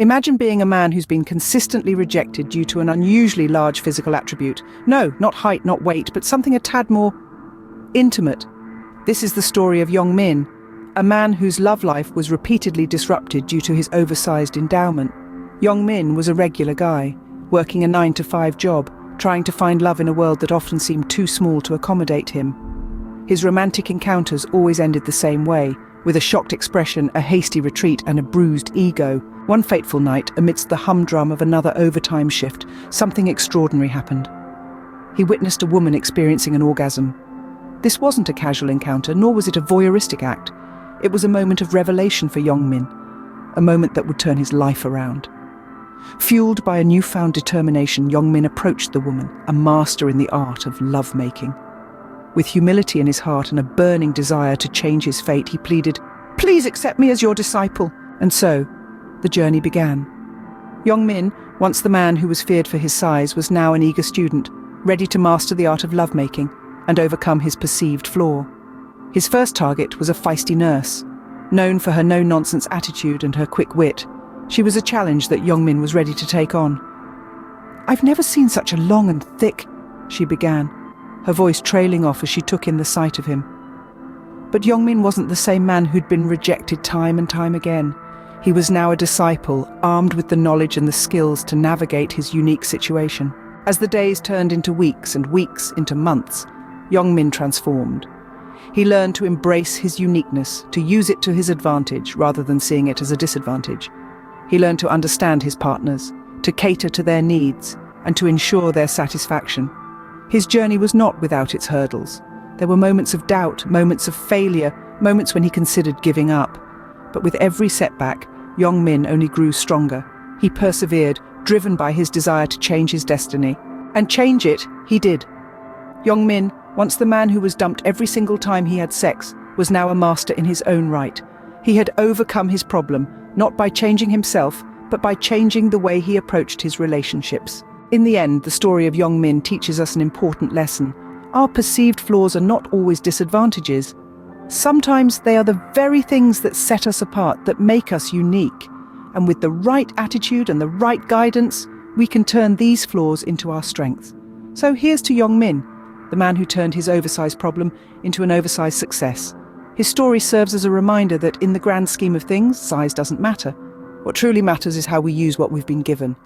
Imagine being a man who's been consistently rejected due to an unusually large physical attribute. No, not height, not weight, but something a tad more intimate. This is the story of Min, a man whose love life was repeatedly disrupted due to his oversized endowment. Min was a regular guy, working a 9-to-5 job, trying to find love in a world that often seemed too small to accommodate him. His romantic encounters always ended the same way, with a shocked expression, a hasty retreat, and a bruised ego. One fateful night, amidst the humdrum of another overtime shift, something extraordinary happened. He witnessed a woman experiencing an orgasm. This wasn't a casual encounter, nor was it a voyeuristic act. It was a moment of revelation for Min, a moment that would turn his life around. Fueled by a newfound determination, Min approached the woman, a master in the art of lovemaking. With humility in his heart and a burning desire to change his fate, he pleaded, "Please accept me as your disciple." And so, the journey began. Min, once the man who was feared for his size, was now an eager student, ready to master the art of lovemaking and overcome his perceived flaw. His first target was a feisty nurse. Known for her no-nonsense attitude and her quick wit, she was a challenge that Min was ready to take on. "I've never seen such a long and thick," she began, her voice trailing off as she took in the sight of him. But Min wasn't the same man who'd been rejected time and time again. He was now a disciple, armed with the knowledge and the skills to navigate his unique situation. As the days turned into weeks and weeks into months, Min transformed. He learned to embrace his uniqueness, to use it to his advantage rather than seeing it as a disadvantage. He learned to understand his partners, to cater to their needs, and to ensure their satisfaction. His journey was not without its hurdles. There were moments of doubt, moments of failure, moments when he considered giving up. But with every setback, Min only grew stronger. He persevered, driven by his desire to change his destiny. And change it, he did. Min, once the man who was dumped every single time he had sex, was now a master in his own right. He had overcome his problem, not by changing himself, but by changing the way he approached his relationships. In the end, the story of Min teaches us an important lesson. Our perceived flaws are not always disadvantages. Sometimes they are the very things that set us apart, that make us unique. And with the right attitude and the right guidance, we can turn these flaws into our strengths. So here's to Min, the man who turned his oversized problem into an oversized success. His story serves as a reminder that in the grand scheme of things, size doesn't matter. What truly matters is how we use what we've been given.